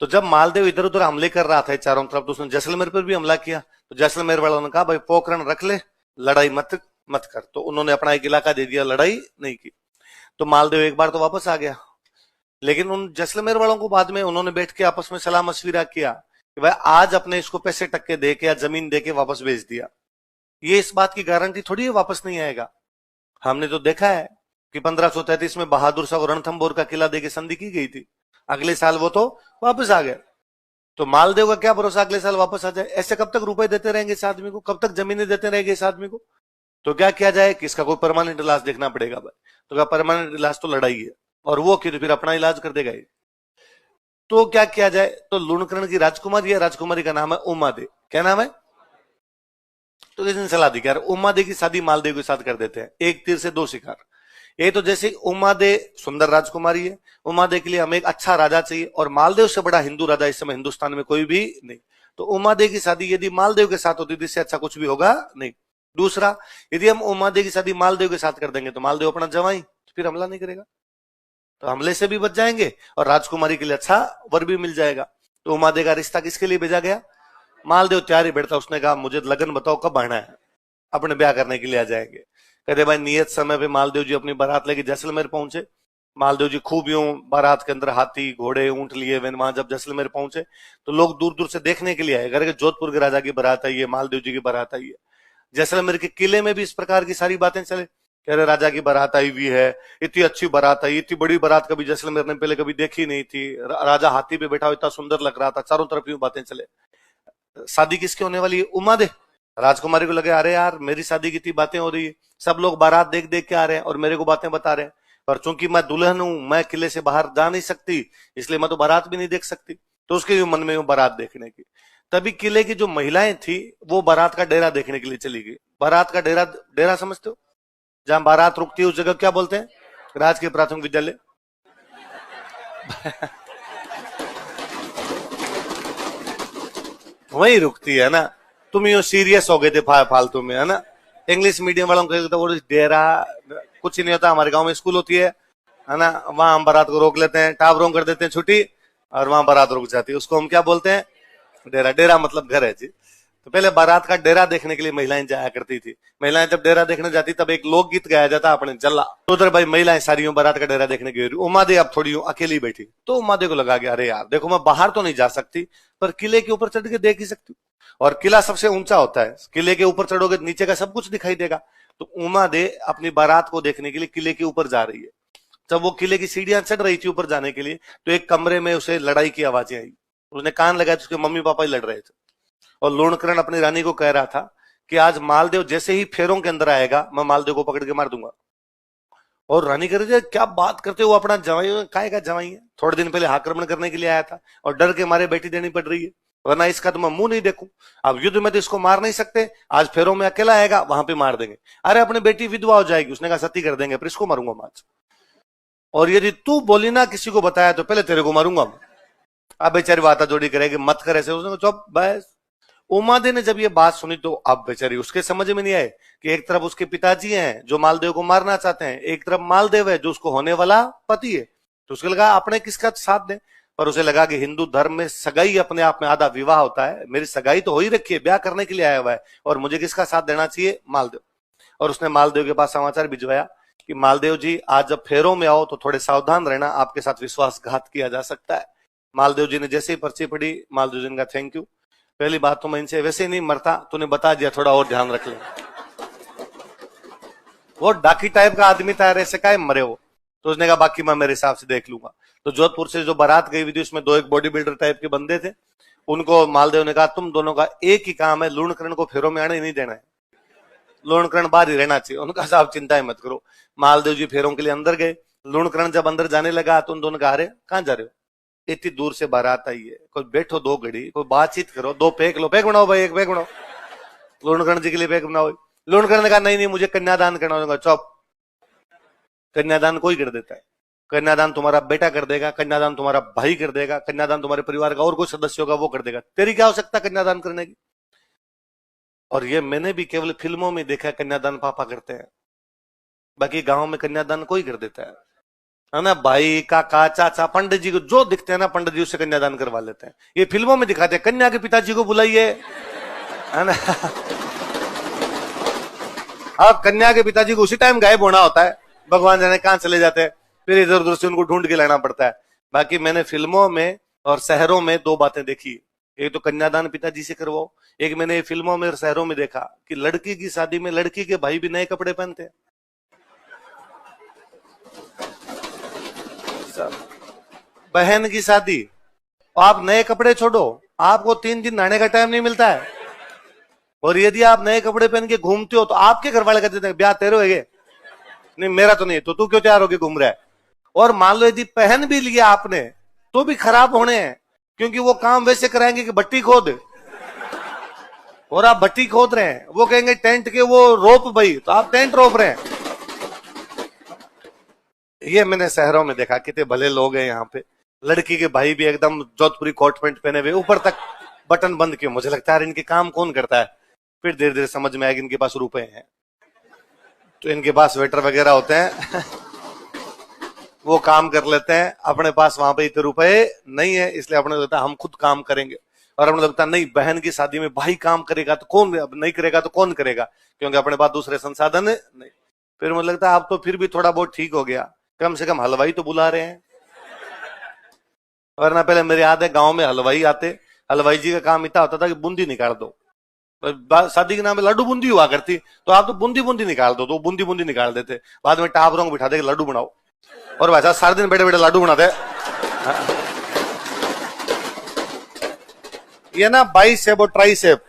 तो जब मालदेव इधर उधर हमले कर रहा था चारों तरफ, तो उसने जैसलमेर पर भी हमला किया। तो जैसलमेर वालों ने कहा भाई पोखरण रख ले, लड़ाई मत मत कर। तो उन्होंने अपना एक इलाका दे दिया, लड़ाई नहीं की। तो मालदेव एक बार तो वापस आ गया, लेकिन उन जैसलमेर वालों को बाद में उन्होंने बैठ के आपस में सलाह मशविरा किया कि भाई आज अपने इसको पैसे टक्के दे के या जमीन दे के वापस भेज दिया, ये इस बात की गारंटी थोड़ी है वापस नहीं आएगा। हमने तो देखा है कि 1533 में बहादुर शाह को रणथंभौर का किला देके संधि की गई थी, अगले साल वो तो वापस आ गया। तो मालदेव का क्या भरोसा अगले साल वापस आ जाए? ऐसे कब तक रुपए देते रहेंगे इस आदमी को, कब तक जमीनें देते रहेंगे इस आदमी को? तो क्या किया जाए कि इसका कोई परमानेंट इलाज देखना पड़ेगा भाई। तो क्या परमानेंट इलाज तो लड़ाई है, और वो फिर अपना इलाज कर देगा ये। तो क्या किया जाए? तो लूणकरण की राजकुमारी है, राजकुमारी का नाम है उमा दे। क्या नाम है? तो किसी ने सलाह दी कि यार उमा दे की शादी मालदेव के साथ कर देते हैं, एक तीर से दो शिकार। ये तो जैसे उमा दे सुंदर राजकुमारी है, उमा दे के लिए हमें एक अच्छा राजा चाहिए, और मालदेव से बड़ा हिंदू राजा इस समय हिंदुस्तान में कोई भी नहीं। तो उमा दे की शादी यदि मालदेव के साथ होती तो इससे अच्छा कुछ भी होगा नहीं। दूसरा, यदि हम उमा दे की शादी मालदेव के साथ कर देंगे तो मालदेव अपना जवाई, तो फिर हमला नहीं करेगा, तो हमले से भी बच जाएंगे और राजकुमारी के लिए अच्छा वर भी मिल जाएगा। तो उमा दे का रिश्ता किसके लिए भेजा गया? मालदेव तैयार ही बैठता, उसने कहा मुझे लगन बताओ कब आना है, अपने ब्याह करने के लिए आ जाएंगे। कहते भाई नियत समय पे मालदेव जी अपनी बारात लेके जैसलमेर पहुंचे। मालदेव जी खूब यूं बारात के अंदर हाथी घोड़े ऊंट लिए वे वहां जब जैसलमेर पहुंचे तो लोग दूर दूर से देखने के लिए आए, घर के जोधपुर के राजा की बारात आई है, मालदेव जी की बारात आई है। जैसलमेर के किले में भी इस प्रकार की सारी बातें चले, कह रहे राजा की बारात आई हुई है, इतनी अच्छी बारात आई, इतनी बड़ी बारात कभी जैसलमेर ने पहले कभी देखी नहीं थी, राजा हाथी पे बैठा हुआ इतना सुंदर लग रहा था, चारों तरफ यूं बातें चले। शादी किसकी होने वाली है? उमा दे। राजकुमारी को लगे अरे यार मेरी शादी की इतनी बातें हो रही है, सब लोग बारात देख देख के आ रहे हैं और मेरे को बातें बता रहे हैं, पर चूंकि मैं दुल्हन हूं, मैं किले से बाहर जा नहीं सकती, इसलिए मैं तो बारात भी नहीं देख सकती। तो उसके मन में बारात देखने की। तभी किले की जो महिलाएं थी वो बारात का डेरा देखने के लिए चली गई। बारात का डेरा, डेरा समझते हो? जहां बारात रुकती है उस जगह क्या बोलते हैं? राजकीय प्राथमिक विद्यालय। वही रुकती है ना। तुम यूं सीरियस हो गए थे फालतू में, है ना। इंग्लिश मीडियम वालों को तो वो डेरा कुछ ही नहीं होता। हमारे गांव में स्कूल होती है ना, वहां हम बारात को रोक लेते हैं, टावरों कर देते हैं छुट्टी, और वहां बारात रुक जाती है, उसको हम क्या बोलते हैं? डेरा। डेरा मतलब घर है जी। तो पहले बारात का डेरा देखने के लिए महिलाएं जाया करती थी। महिलाएं जब डेरा देखने जाती तब एक लोकगीत गाया जाता अपने जल्ला। तो उधर भाई महिलाएं सारी बारात का डेरा देखने गई, उमा दे अब थोड़ी अकेली बैठी। तो उमा दे को लगा कि अरे यार देखो मैं बाहर तो नहीं जा सकती, पर किले के ऊपर चढ़ के देख ही सकती हूँ, और किला सबसे ऊंचा होता है, किले के ऊपर चढ़ोगे नीचे का सब कुछ दिखाई देगा। तो उमा दे अपनी बारात को देखने के लिए किले के ऊपर जा रही है। जब वो किले की सीढ़ियां चढ़ रही थी ऊपर जाने के लिए, तो एक कमरे में उसे लड़ाई की आवाजें आई। उसने कान लगाया तो उसके मम्मी पापा ही लड़ रहे थे, और लूणकरण अपनी रानी को कह रहा था कि आज मालदेव जैसे ही फेरों के अंदर आएगा मैं मालदेव को पकड़ के मार दूंगा। और रानी कह रही थी क्या बात करते हो, अपना जवाई काय का जवाई है, थोड़े दिन पहले आक्रमण करने के लिए आया था और डर के मारे बेटी देनी पड़ रही है, वरना इसका तो मैं मुंह नहीं देखूं। अब युद्ध में तो इसको मार नहीं सकते, आज फेरों में अकेला आएगा वहां पे मार देंगे। अरे अपनी बेटी विधवा हो जाएगी, उसने कहा सती कर देंगे, फिर इसको मारूंगा मैं आज, और यदि तू बोली ना किसी को बताया तो पहले तेरे को मारूंगा मैं। अब बेचारी बात जोड़ी करेगी, मत कर ऐसे, उसने कहा चुप बस। उमा दे ने जब ये बात सुनी तो अब बेचारी उसके समझ में नहीं आए कि एक तरफ उसके पिताजी हैं जो मालदेव को मारना चाहते हैं, एक तरफ मालदेव है जो उसको होने वाला पति है। तो उसको लगा अपने किसका साथ दें, पर उसे लगा कि हिंदू धर्म में सगाई अपने आप में आधा विवाह होता है, मेरी सगाई तो हो ही रखी है, ब्याह करने के लिए आया हुआ है, और मुझे किसका साथ देना चाहिए? मालदेव। और उसने मालदेव के पास समाचार भिजवाया कि मालदेव जी आज जब फेरों में आओ तो थोड़े सावधान रहना, आपके साथ विश्वासघात किया जा सकता है। मालदेव जी ने जैसे ही पर्ची पढ़ी, मालदेव जी ने कहा थैंक यू, पहली बात तो मैं इनसे वैसे नहीं मरता, तूने बता दिया, थोड़ा और ध्यान रख ले। वो डाकी टाइप का आदमी था, ऐसे काहे मरे हो? तो उसने कहा बाकी मैं मेरे हिसाब से देख लूंगा। तो जोधपुर से जो बारात गई हुई थी उसमें दो एक बॉडी बिल्डर टाइप के बंदे थे, उनको मालदेव ने कहा तुम दोनों का एक ही काम है, लूणकरण को फेरों में आने नहीं देना है, लूणकरण बाहर ही रहना चाहिए। उनका साहब चिंता ही मत करो। मालदेव जी फेरों के लिए अंदर गए। लूणकरण जब अंदर जाने लगा तो उन दोनों कहा अरे कहां जा रहे हो, इतनी दूर से बारात आई है, कोई बैठो दो घड़ी, कोई बातचीत करो, दो पैक लो, पैक बनाओ भाई, एक पैक बनाओ, लूणकरण जी के लिए पैक बनाओ। लूणकरण ने कहा नहीं नहीं मुझे कन्यादान करना होगा। चौप, कन्यादान कोई कर देता है, कन्यादान तुम्हारा बेटा कर देगा, कन्यादान तुम्हारा भाई कर देगा, कन्यादान तुम्हारे परिवार का और कोई सदस्य होगा वो कर देगा, तेरी क्या आवश्यकता कन्यादान करने की? और ये मैंने भी केवल फिल्मों में देखा, कन्यादान पापा करते हैं, बाकी गांव में कन्यादान कोई कर देता है है ना, भाई काका चाचा पंडित जी को जो दिखते हैं ना, पंडित जी उससे कन्यादान करवा लेते हैं। ये फिल्मों में दिखाते हैं, कन्या के पिताजी को बुलाइए, है ना। अब कन्या के पिताजी को उसी टाइम गायब होना होता है, भगवान जाने कहां चले जाते हैं, फिर इधर उधर से उनको ढूंढ के लाना पड़ता है। बाकी मैंने फिल्मों में और शहरों में दो बातें देखी, एक तो कन्यादान पिताजी से करवाओ, एक मैंने फिल्मों में और शहरों में देखा कि लड़की की शादी में लड़की के भाई भी नए कपड़े पहनते हैं। बहन की शादी, आप नए कपड़े छोड़ो, आपको 3 दिन नहाने का टाइम नहीं मिलता है, और यदि आप नए कपड़े पहन के घूमते हो तो आपके घर वाले कहते हैं ब्याह तेरे होगे, नहीं मेरा तो नहीं, तो तू क्यों तैयार होके घूम रहा है। और मान लो यदि पहन भी लिया आपने तो भी खराब होने हैं, क्योंकि वो काम वैसे कराएंगे कि भट्टी खोद, और आप भट्टी खोद रहे हैं, वो कहेंगे टेंट के वो रोप भाई, तो आप टेंट रोप रहे हैं। ये मैंने शहरों में देखा, कितने भले लोग हैं यहाँ पे, लड़की के भाई भी एकदम जोधपुरी कोट पैंट पहने हुए, ऊपर तक बटन बंद किए। मुझे लगता है इनके काम कौन करता है, फिर धीरे धीरे समझ में आएगा इनके पास रुपए हैं, तो इनके पास वेटर वगैरह होते हैं वो काम कर लेते हैं। अपने पास वहां पे इतने रुपए नहीं है, इसलिए अपने लगता है हम खुद काम करेंगे, और अपने लगता है नहीं बहन की शादी में भाई काम करेगा तो कौन, नहीं करेगा तो कौन करेगा, क्योंकि अपने पास दूसरे संसाधन है नहीं। फिर मुझे लगता है अब तो फिर भी थोड़ा बहुत ठीक हो गया, कम से कम हलवाई तो बुला रहे हैं, वरना पहले मेरे याद है गांव में हलवाई आते, हलवाई जी का काम इतना होता था कि बूंदी निकाल दो, शादी के नाम पे लड्डू बूंदी हुआ करती, तो आप तो बूंदी बूंदी निकाल दो, तो बूंदी बूंदी निकाल देते, बाद में टापरों को बिठा दे लड्डू बनाओ, और वैसा सारे दिन बेटे बेटे लड्डू बनाते। ये ना बाई सेब और ट्राई सेब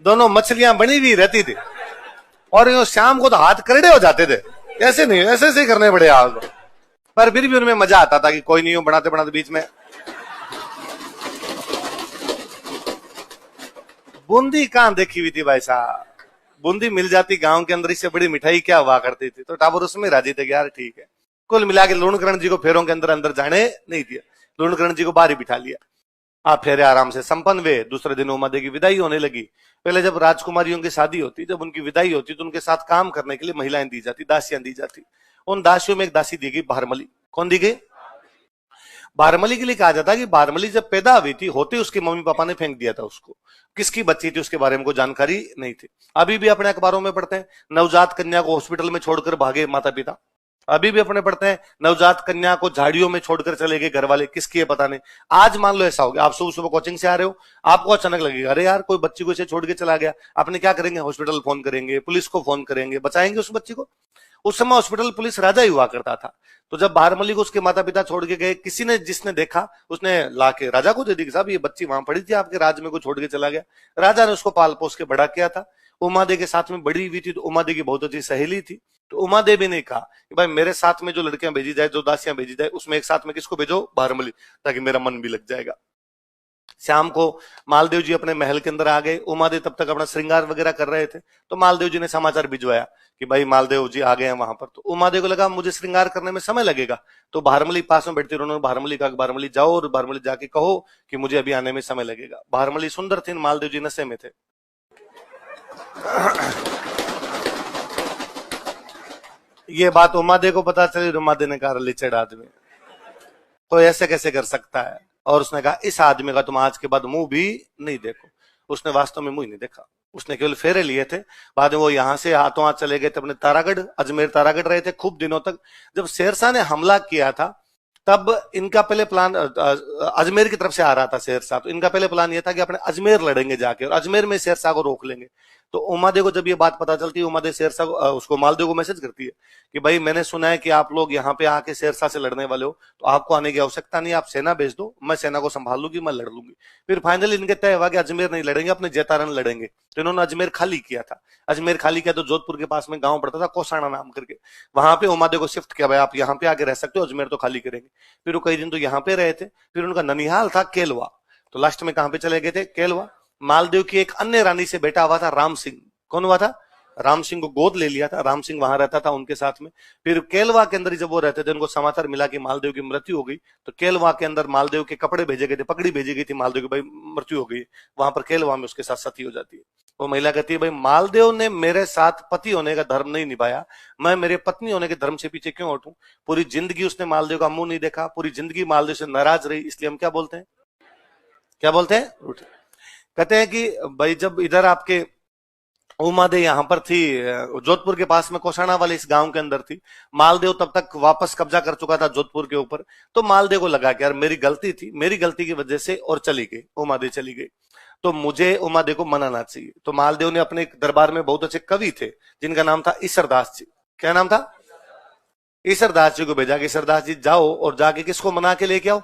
दोनों मछलियां बनी हुई रहती थी, और यो शाम को तो हाथ करड़े हो जाते थे, ऐसे नहीं ऐसे ऐसे करने पड़े आग, पर फिर भी उनमें मजा आता था कि कोई नहीं हो, बनाते बनाते बीच में बूंदी कहां देखी हुई थी भाई साहब, बूंदी मिल जाती गांव के अंदर, इससे बड़ी मिठाई क्या हुआ करती थी, तो टाबर उसमें राजी थे यार ठीक है। कुल मिला के लूणकरण जी को फेरों के अंदर अंदर जाने नहीं दिया, लूणकरण जी को बाहर ही बिठा लिया। आप फेरे आराम से संपन्न हुए। दूसरे दिन उमा देवी की विदाई होने लगी। पहले जब राजकुमारियों की शादी होती, जब उनकी विदाई होती, तो उनके साथ काम करने के लिए महिलाएं दी जाती, दासियां दी जाती। उन दासियों में एक दासी दी गई भारमली। कौन दी गई? भारमली के लिए कहा जाता है कि भारमली जब पैदा हुई थी, होते उसके मम्मी पापा ने फेंक दिया था उसको, किसकी बच्ची थी उसके बारे में कोई जानकारी नहीं थी। अभी भी अपने अखबारों में पढ़ते हैं नवजात कन्या को हॉस्पिटल में छोड़कर भागे माता पिता, अभी भी अपने पढ़ते हैं नवजात कन्या को झाड़ियों में छोड़कर चले गए घर वाले, किसकी है पता नहीं। आज मान लो ऐसा हो गया, आप सुबह सुबह कोचिंग से आ रहे हो, आपको अचानक लगेगा अरे यार कोई बच्ची को इसे छोड़ के चला गया, आपने क्या करेंगे? हॉस्पिटल फोन करेंगे, पुलिस को फोन करेंगे, बचाएंगे उस बच्ची को। उस समय हॉस्पिटल पुलिस राजा ही हुआ करता था। तो जब भारमली को उसके माता पिता छोड़ के गए, किसी ने जिसने देखा उसने लाके राजा को दे दी कि साहब ये बच्ची वहां पड़ी थी आपके राज में, को छोड़ के चला गया। राजा ने उसको पाल पोस के बड़ा किया था। उमा देवी के साथ में बड़ी हुई थी, तो उमा देवी की बहुत अच्छी सहेली थी। तो उमा देवी ने कहा कि भाई मेरे साथ में जो लड़कियां भेजी जाए, जो दासियां भेजी जाए, उसमें एक साथ में किसको भेजो? भारमली, ताकि मेरा मन भी लग जाएगा। शाम को मालदेव जी अपने महल के अंदर आ गए। उमादेव तब तक अपना श्रृंगार वगैरह कर रहे थे, तो मालदेव जी ने समाचार भिजवाया कि भाई मालदेव जी आ गए हैं वहां पर। तो उमादेव को लगा मुझे श्रृंगार करने में समय लगेगा, तो भारमली पास में बैठती, उन्होंने भारमली कहा भारमली जाओ और भारमली जाके कहो कि मुझे अभी आने में समय लगेगा। भारमली सुंदर थी, मालदेव जी नशे में थे। ये बात उमादेव को पता चली, उमादेव ने कहा लिचड़ आदमी, तो ऐसे कैसे कर सकता है? और उसने कहा इस आदमी का तुम आज के बाद मुंह भी नहीं देखो। उसने वास्तव में मुंह नहीं देखा, उसने केवल फेरे लिए थे। बाद में वो यहां से हाथों हाथ चले गए थे अपने तारागढ़, अजमेर तारागढ़ रहे थे खूब दिनों तक। जब शेरशाह ने हमला किया था, तब इनका पहले प्लान अजमेर की तरफ से आ रहा था शेरशाह, तो इनका पहले प्लान यह था कि अपने अजमेर लड़ेंगे जाके और अजमेर में शेरशाह को रोक लेंगे। तो उमादेव को जब ये बात पता चलती है, उमादेव शेरशाह को उसको मालदेव को मैसेज करती है कि भाई मैंने सुना है कि आप लोग यहाँ पे आके शेरशाह से लड़ने वाले हो, तो आपको आने की आवश्यकता नहीं, आप सेना भेज दो, मैं सेना को संभाल लूंगी, मैं लड़ लूंगी। फिर फाइनली इनके तय हुआ कि अजमेर नहीं लड़ेंगे, अपने जैतारण लड़ेंगे। तो इन्होंने अजमेर खाली किया था। अजमेर खाली किया तो जोधपुर के पास में गांव पड़ता था कोसाना नाम करके, वहां पे उमादेव को शिफ्ट किया, भाई आप यहाँ पे आके रह सकते हो, अजमेर तो खाली करेंगे। फिर वो कई दिन तो यहाँ पे रहे थे। फिर उनका ननिहाल था केलवा, तो लास्ट में कहां पे चले गए थे? केलवा। मालदेव की एक अन्य रानी से बेटा हुआ था राम सिंह। कौन हुआ था? राम सिंह को गोद ले लिया था, राम सिंह वहां रहता था उनके साथ में। फिर केलवा के अंदर जब वो रहते थे, उनको समाचार मिला कि मालदेव की मृत्यु हो गई, तो केलवा के अंदर मालदेव के कपड़े भेजे गए थे, पगड़ी भेजी गई थी मालदेव की, भाई मृत्यु हो गई। वहां पर केलवा में उसके साथ सती हो जाती है। वो महिला कहती है भाई मालदेव ने मेरे साथ पति होने का धर्म नहीं निभाया, मैं मेरे पत्नी होने के धर्म से पीछे क्यों हटूं। पूरी जिंदगी उसने मालदेव का मुंह नहीं देखा, पूरी जिंदगी मालदेव से नाराज रही, इसलिए हम क्या बोलते हैं, क्या बोलते हैं, कहते हैं कि भाई जब इधर आपके उमादे यहां पर थी, जोधपुर के पास में कोसाना वाले इस गांव के अंदर थी, मालदेव तब तक वापस कब्जा कर चुका था जोधपुर के ऊपर। तो मालदेव को लगा कि यार मेरी गलती थी, मेरी गलती की वजह से और चली गई, उमादे चली गई, तो मुझे उमादे को मनाना चाहिए। तो मालदेव ने अपने दरबार में बहुत अच्छे कवि थे जिनका नाम था ईसरदास जी। क्या नाम था, ईसरदास जी को भेजा कि ईसरदास जी जाओ और जाके किसको मना के लेके आओ,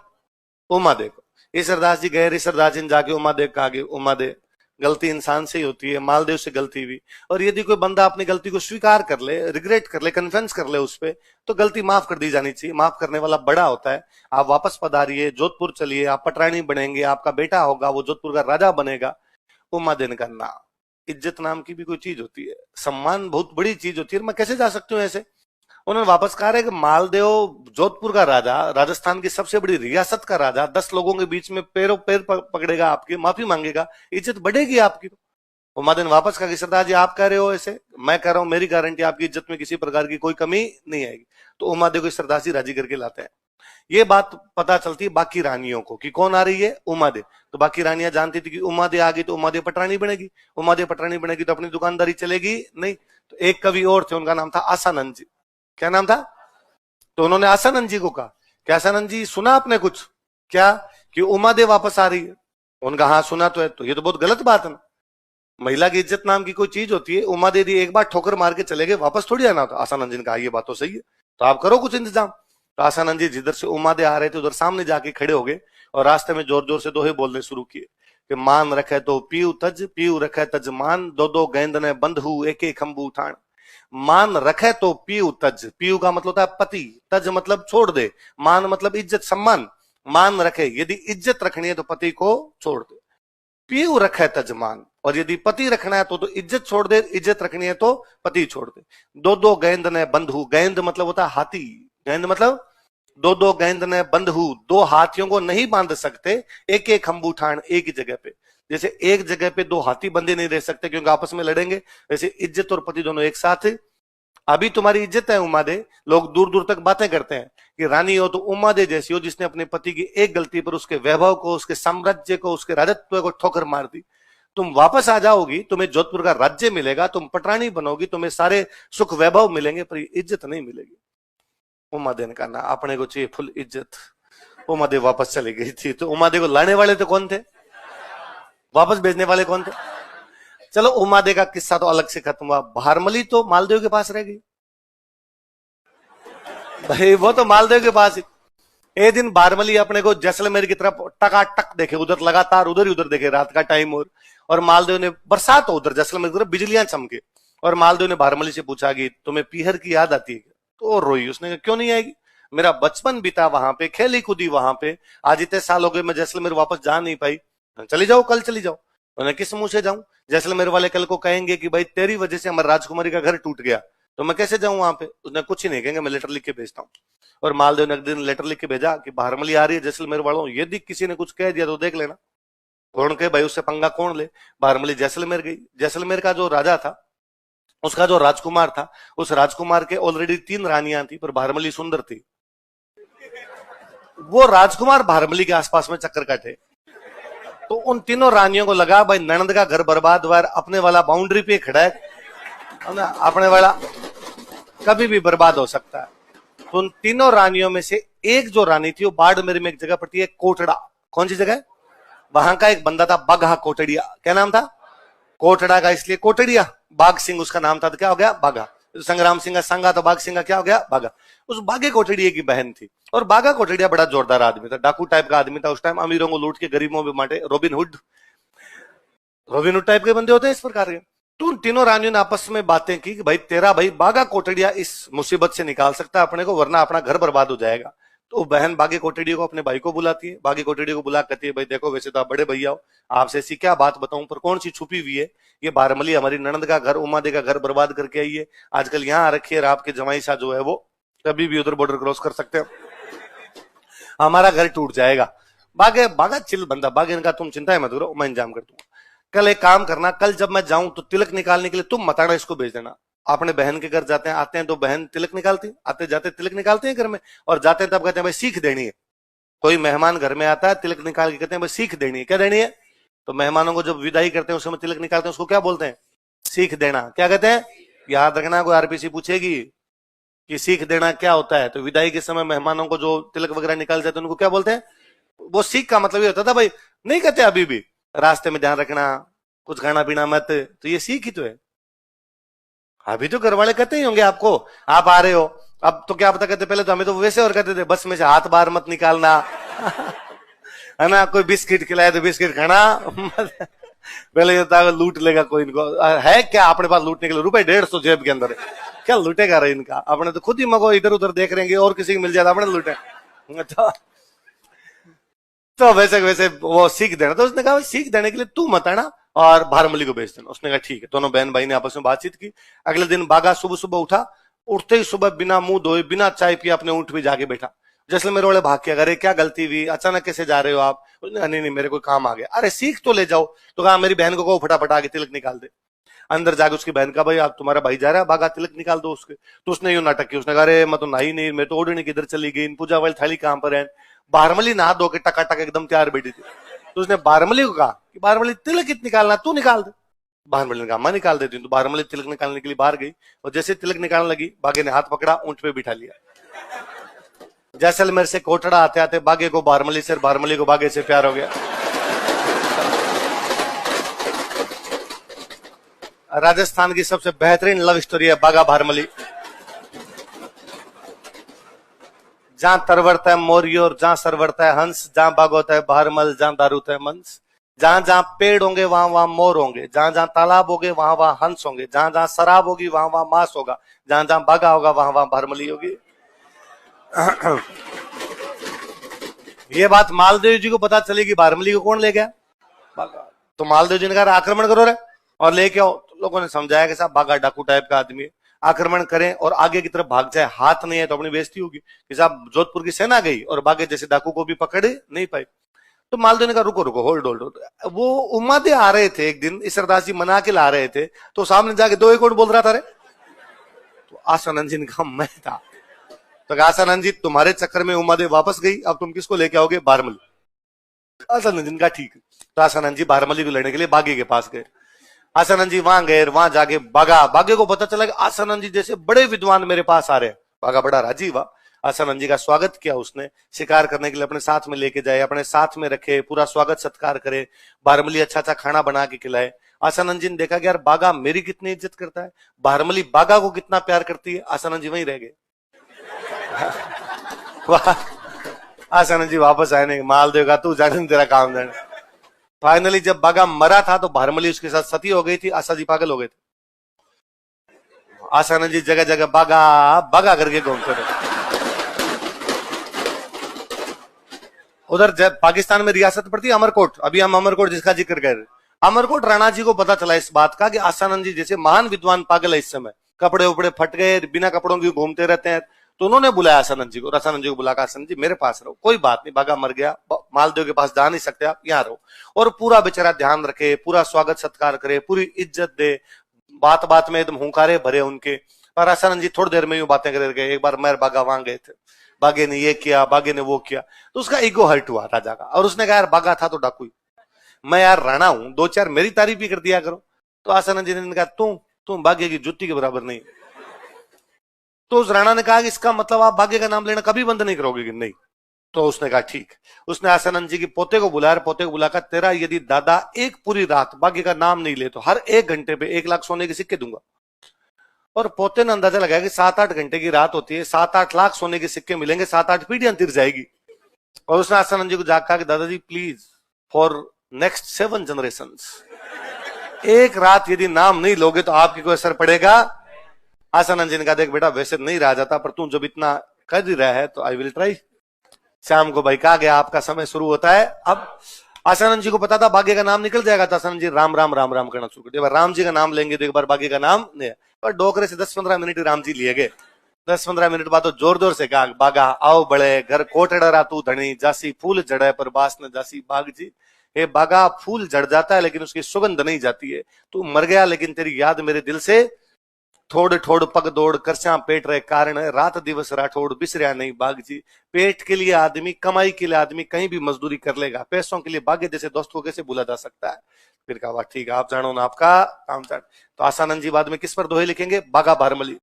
उमादे को। ईसरदास जी गए, ईसरदास जी ने जाके उमादे को कहा कि उमादे गलती इंसान से ही होती है, मालदेव से गलती हुई, और यदि कोई बंदा अपनी गलती को स्वीकार कर ले, रिग्रेट कर ले, कन्फेंस कर ले उस पे, तो गलती माफ कर दी जानी चाहिए, माफ करने वाला बड़ा होता है। आप वापस पधारिए, जोधपुर चलिए, आप पटरानी बनेंगे, आपका बेटा होगा वो जोधपुर का राजा बनेगा। उमादे ने कहा ना, इज्जत नाम की भी कोई चीज होती है, सम्मान बहुत बड़ी चीज होती है, मैं कैसे जा सकती हूँ ऐसे। उन्होंने वापस कहा है कि मालदेव जोधपुर का राजा, राजस्थान की सबसे बड़ी रियासत का राजा, 10 लोगों के बीच में पैरों पैर पकड़ेगा आपके, माफी मांगेगा, इज्जत बढ़ेगी आपकी। उमादे ने वापस कहा कि सरदार जी आप कह रहे हो ऐसे, मैं कह रहा हूं मेरी गारंटी आपकी इज्जत में किसी प्रकार की कोई कमी नहीं आएगी। तो उमादे को सरदार जी राजी करके लाते हैं। ये बात पता चलती है बाकी रानियों को कि कौन आ रही है, उमादे। तो बाकी रानियां जानती थी कि उमादे आ गई तो उमादे पटरानी बनेगी, उमादे पटरानी बनेगी तो अपनी दुकानदारी चलेगी नहीं। तो एक कवि और थे, उनका नाम था आसानंद जी। क्या नाम था, तो उन्होंने आसानंद जी को कहा कि आसानंद जी सुना आपने कुछ, क्या कि उमादे वापस आ रही है। उनका हाँ सुना तो है। तो ये तो बहुत गलत बात है ना, महिला की इज्जत नाम की कोई चीज होती है, उमादे दी एक बार ठोकर मार के चले गए, वापस थोड़ी आना। तो आसानंद जी ने कहा ये बात तो सही है, तो आप करो कुछ इंतजाम। तो आसानंद जी जिधर से उमादे आ रहे थे उधर सामने जाके खड़े हो गए और रास्ते में जोर जोर से दोहे बोलने शुरू किए कि मान रखे तो पीऊ तज, पीऊ रखे तज मान, दो दो गेंद ने बंद हु एक एक खंबू उठान। मान रखे तो पीऊ तज, पीऊ का मतलब होता है पति, तज मतलब छोड़ दे, मान मतलब इज्जत सम्मान। मान रखे, यदि इज्जत रखनी है तो पति को छोड़ दे। पीऊ रखे तज मान, और यदि पति रखना है तो इज्जत छोड़ दे, इज्जत रखनी है तो पति छोड़ दे। दो दो गेंद ने बंधु, गेंद मतलब होता है हाथी, गेंद मतलब दो दो गेंद ने बंधु, दो हाथियों को नहीं बांध सकते एक एक खंबू ठाण, एक ही जगह पे। जैसे एक जगह पे दो हाथी बंधे नहीं रह सकते क्योंकि आपस में लड़ेंगे, वैसे इज्जत और पति दोनों एक साथ है। अभी तुम्हारी इज्जत है उमादे, लोग दूर दूर तक बातें करते हैं कि रानी हो तो उमादे जैसी हो जिसने अपने पति की एक गलती पर उसके वैभव को, उसके साम्राज्य को, उसके राजत्व को ठोकर मार दी। तुम वापस आ जाओगी, तुम्हें जोधपुर का राज्य मिलेगा, तुम पटरानी बनोगी, तुम्हें सारे सुख वैभव मिलेंगे, पर इज्जत नहीं मिलेगी। उमादे ने कहा ना, अपने को चाहिए फुल इज्जत। उमादे वापस चली गई थी। तो उमादे को लाने वाले तो कौन थे, वापस भेजने वाले कौन थे। चलो उमादे का किस्सा तो अलग से खत्म हुआ। भारमली तो मालदेव के पास रह गई भाई, वो तो मालदेव के पास ही। एक दिन भारमली अपने को जैसलमेर की तरफ टकाटक देखे, उधर लगातार उधर ही उधर देखे, रात का टाइम और मालदेव ने, बरसात हो उधर जैसलमेर की तरफ, बिजलियां चमके, और मालदेव ने भारमली से पूछा कि तुम्हें पीहर की याद आती है। तो रोई। उसने कहा क्यों नहीं आएगी, मेरा बचपन बीता वहां पे, खेली कूदी वहां पे, आज इतने साल हो गए मैं जैसलमेर वापस जा नहीं पाई। चली जाओ, कल चली जाओ। उन्हें किस मुंह से जाऊं, जैसलमेर वाले कल को कहेंगे कि भाई तेरी वजह से हमारे राजकुमारी का घर टूट गया, तो मैं कैसे जाऊं वहां पे। उसने कुछ ही नहीं कहेंगे, मैं लेटर लिख के भेजता हूँ। और मालदेव ने एक दिन लेटर लिख के भेजा कि भारमली आ रही है जैसलमेर वालों, यदि किसी ने कुछ कह दिया तो देख लेना। कौन के भाई, उससे पंगा कौन ले। भारमली जैसलमेर गई। जैसलमेर का जो राजा था, उसका जो राजकुमार था, उस राजकुमार के ऑलरेडी 3 रानियां थी, पर भारमली सुंदर थी। वो राजकुमार भारमली के आसपास में चक्कर काटे। तो उन तीनों रानियों को लगा भाई ननद का घर बर्बाद हुआ, अपने वाला बाउंड्री पे खड़ा है, अपने वाला कभी भी बर्बाद हो सकता है। तो उन तीनों रानियों में से एक जो रानी थी, वो बाड़मेर में एक जगह पड़ती है कोटड़ा। कौन सी जगह, वहां का एक बंदा था बाघा कोटड़िया। क्या नाम था, कोटड़ा का इसलिए कोटड़िया, बाघ सिंह उसका नाम था, तो क्या हो गया बाघा। संग्राम सिंह का संगा, तो बाघ सिंह का क्या हो गया बाघा। उस बाघे कोटड़िया की बहन थी, और बाघा कोटड़िया बड़ा जोरदार आदमी था, डाकू टाइप का आदमी था। उस टाइम अमीरों को लूट के गरीबों में बांटे, रॉबिनहुड टाइप के बंदे होते हैं इस प्रकार के। तो उन तीनों रानियों ने आपस में बातें की कि भाई तेरा भाई बाघा कोटड़िया इस मुसीबत से निकाल सकता है अपने को, वरना अपना घर बर्बाद हो जाएगा। तो बहन बागे कोटेडी को अपने भाई को बुलाती है, बागे कोटेडी को बुला कहती है भाई देखो वैसे तो आप बड़े भैया हो, आपसे ऐसी क्या बात बताऊं पर कौन सी छुपी हुई है, ये बारमली हमारी ननद का घर, उमा दे का घर बर्बाद करके आई है, आजकल यहाँ आ रखी है, आपके जमाई सा जो है वो कभी भी उधर बॉर्डर क्रॉस कर सकते हो, हमारा घर टूट जाएगा। बागे बागा चिल बंदा, बागे इनका तुम चिंता ही मत करो, मैं इंतजाम कर दूंगा। कल एक काम करना, कल जब मैं जाऊं तो तिलक निकालने के लिए तुम मताना इसको भेज देना। अपने बहन के घर जाते हैं, आते हैं तो बहन तिलक निकालती, आते जाते तिलक निकालते हैं घर में, और जाते हैं तब कहते हैं भाई सीख देनी है। कोई मेहमान घर में आता है तिलक निकाल के कहते हैं भाई सीख देनी है, क्या देनी है? तो मेहमानों को जब विदाई करते हैं उस समय तिलक निकालते हैं, उसको क्या बोलते हैं? सीख देना। क्या कहते हैं? याद रखना, कोई आरपीसी पूछेगी कि सीख देना क्या होता है, तो विदाई के समय मेहमानों को जो तिलक वगैरह निकाल जाते हैं उनको क्या बोलते हैं? वो सीख का मतलब ये होता था भाई, नहीं कहते अभी भी रास्ते में ध्यान रखना, कुछ खाना पीना मत, तो ये सीख ही तो है। अभी तो घर वाले कहते ही होंगे आपको, आप आ रहे हो, अब तो क्या पता कहते, पहले तो हमें तो वैसे और कहते थे बस में से हाथ बाहर मत निकालना है ना, कोई बिस्किट खिलाए तो बिस्किट खाना पहले ये था लूट लेगा कोई इनको, है क्या अपने पास लूटने के लिए? रुपए 150 जेब के अंदर, क्या लूटेगा रहे इनका? अपने तो खुद ही मगो इधर उधर देख रहे हैं और किसी को मिल जाता अपने लूटे। तो वैसे वैसे वो सीख देना, तो उसने कहा सीख देने के लिए तू मत आना और भारमली को भेज देना। उसने कहा ठीक है। दोनों बहन भाई ने आपस में बातचीत की। अगले दिन बागा सुबह सुबह उठा, उठते ही सुबह बिना मुंह धोए बिना चाय पिए अपने ऊंट पे जाके बैठा। जैसलमेर वाले भाग के, अरे क्या गलती हुई, अचानक कैसे जा रहे हो आप? नहीं नहीं मेरे कोई काम आ गया। अरे सीख तो ले जाओ। तो कहा मेरी बहन को कहो फटाफट आगे तिलक निकाल दे। अंदर जाके उसकी बहन का, भाई आप तुम्हारा भाई जा रहा है, भागा तिलक निकाल दो उसके। तो उसने यूं नाटक किया, उसने कहा अरे मैं तो नहाई नहीं, मैं तो ओढ़नी किधर चली गई, पूजा वाली थाली कहां पर है? बारमली नहा धो के टकाटक एकदम तैयार बैठी थी। तो उसने बारमली को कहा कि बारमली तिलक कित निकालना, तू निकाल दे। बारमली ने कहा मैं निकाल देती हूँ। तो बारमली तिलक निकालने के लिए बाहर गई, और जैसे तिलक निकालने लगी बागे ने हाथ पकड़ा, ऊंट पे बिठा लिया। जैसलमेर से कोटड़ा आते आते बागे को बारमली से, बारमली को बागे से प्यार हो गया। राजस्थान की सबसे बेहतरीन लव स्टोरी है बागा बारमली। जहां तरवरता है मोरियोर, जहां सरवरता है हंस, जहां बाग होता है बारमल, जहां दारू होता है मंस। जहां जहां पेड़ होंगे वहां वहां मोर होंगे, जहां जहां तालाब होंगे वहां वहां हंस होंगे, जहां जहां शराब होगी वहां वहां मांस होगा, जहां जहां बागा होगा वहां वहां बारमली होगी। ये बात मालदेव जी को पता चली कि बारमली को कौन ले गया? बागा। तो मालदेव जी ने कहा आक्रमण करो रे और लेके आओ। तो लोगों ने समझाया कि साहब बागा डाकू टाइप का आदमी है, आक्रमण करें और आगे की तरफ भाग जाए, हाथ नहीं है तो अपनी बेइज्जती होगी कि साहब जोधपुर की सेना गई और बागे जैसे डाकू को भी पकड़े नहीं पाई। तो मालदेव ने कहा रुको रुको, होल्ड होल्ड होल्ड। वो उम्मादे आ रहे थे एक दिन, ईसरदास जी मना के ला रहे थे, तो सामने जाके दो एक और बोल रहा था रे। तो आसानंद जी ने कहा मैं था। तो आसानंद जी तुम्हारे चक्कर में उम्मादे वापस गई, अब तुम किसको लेके आओगे? बारमली। आसानंद जी ने कहा ठीक। तो आसानंद जी बारमली को लेने के लिए बागे के पास गए। आसानंद जी वहां गए, वहां जाके बागे को पता चला कि आसानंद जी जैसे बड़े विद्वान मेरे पास आ रहे हैं। बागा बड़ा राजी हुआ, आसानंद जी का स्वागत किया उसने, शिकार करने के लिए अपने साथ में लेके जाए, अपने साथ में रखे, पूरा स्वागत सत्कार करे, बारमली अच्छा अच्छा खाना बना के खिलाए। आसानंद जी ने देखा कि यार बागा मेरी कितनी इज्जत करता है, बारमली बागा को कितना प्यार करती है। आसानंद जी वहीं रह गए। आसानंद जी वापस आए नहीं, मालदेव का तू जाने तेरा काम जाने। फाइनली जब बागा मरा था तो बारमली उसके साथ सती हो गई थी, आशा जी पागल हो गए थे। आसानंद जी जगह जगह बागा बागा करके घूमते रहे। उधर पाकिस्तान में रियासत पड़ती है अमरकोट, अभी हम अमरकोट जिसका जिक्र कर रहे, अमरकोट राणा जी को पता चला इस बात का कि आसानंद जी जैसे महान विद्वान पागल है इस समय, कपड़े उपड़े फट गए, बिना कपड़ों के घूमते रहते हैं। तो उन्होंने बुलाया आसानंद जी को, आसानंद जी को बुलाकर आसानंद जी मेरे पास रहो, कोई बात नहीं, बागा मर गया, मालदेव के पास जा नहीं सकते, आप यहाँ रहो, और पूरा बेचारा ध्यान रखे, पूरा स्वागत सत्कार करे, पूरी इज्जत दे, बात बात में एकदम हुंकारे भरे उनके। पर आसानंद जी थोड़ी देर में यूं बातें कर गए। एक बार मैं बागा वहां गए थे, बागे ने ये किया, बागे ने वो किया, तो उसका ईगो हर्ट हुआ राजा का, और उसने कहा यार बागा था तो डाकू, मैं यार राणा हूं, दो चार मेरी तारीफ भी कर दिया करो। तो आसानंद जी ने कहा तुम बागे की जुत्ती के बराबर नहीं। तो उस राणा ने कहा कि इसका मतलब आप बागे का नाम लेना कभी बंद नहीं करोगे कि नहीं? तो उसने कहा ठीक। उसने आसानंद जी के पोते को बुलाया, पोते को बुलाकर तेरा यदि दादा एक पूरी रात बागे का नाम नहीं ले तो हर 1 घंटे पे 1 लाख सोने के सिक्के दूंगा। और पोते ने अंदाजा लगाया कि 7-8 घंटे की रात होती है, 7-8 लाख सोने के सिक्के मिलेंगे, 7-8 पीढ़ियां तिर जाएगी। और उसने आसानंद जी को जाकर कहा कि दादाजी प्लीज फॉर नेक्स्ट 7 जनरेशंस एक रात यदि नाम नहीं लोगे तो आपकी कोई असर पड़ेगा? आसानंद जी ने कहा देख बेटा वैसे नहीं रहा जाता, पर तू जब इतना कर ही रहा है तो आई विल ट्राई। श्याम को भाई कहा गया आपका समय शुरू होता है। अब आसानंद जी को पता था बागे का नाम निकल जाएगा, तो आसानंद जी राम राम राम राम करना शुरू कर दिया। राम जी का नाम लेंगे तो एक बार बागे का नाम नहीं, पर डोकरे से 10-15 मिनट राम जी लिए गए। 10-15 मिनट बाद तो जोर जोर से कहा बागा आओ बड़े घर कोटड़ा तू धनी जासी फूल जड़े पर बास न जासी बाग जी। हे बागा फूल जड़ जाता है लेकिन उसकी सुगंध नहीं जाती है, तू मर गया लेकिन तेरी याद मेरे दिल से थोड़ ठोड़ पग दौड़ करचा पेट रहे कारण रात दिवस राठौड़ बिसरिया नहीं बाग जी। पेट के लिए आदमी, कमाई के लिए आदमी कहीं भी मजदूरी कर लेगा, पैसों के लिए बागे जैसे दोस्त को कैसे भूला जा सकता है। फिर कहा ठीक है आप जानो ना आपका काम जान। तो आसानंद जी बाद में किस पर दोहे लिखेंगे, बागा भारमली।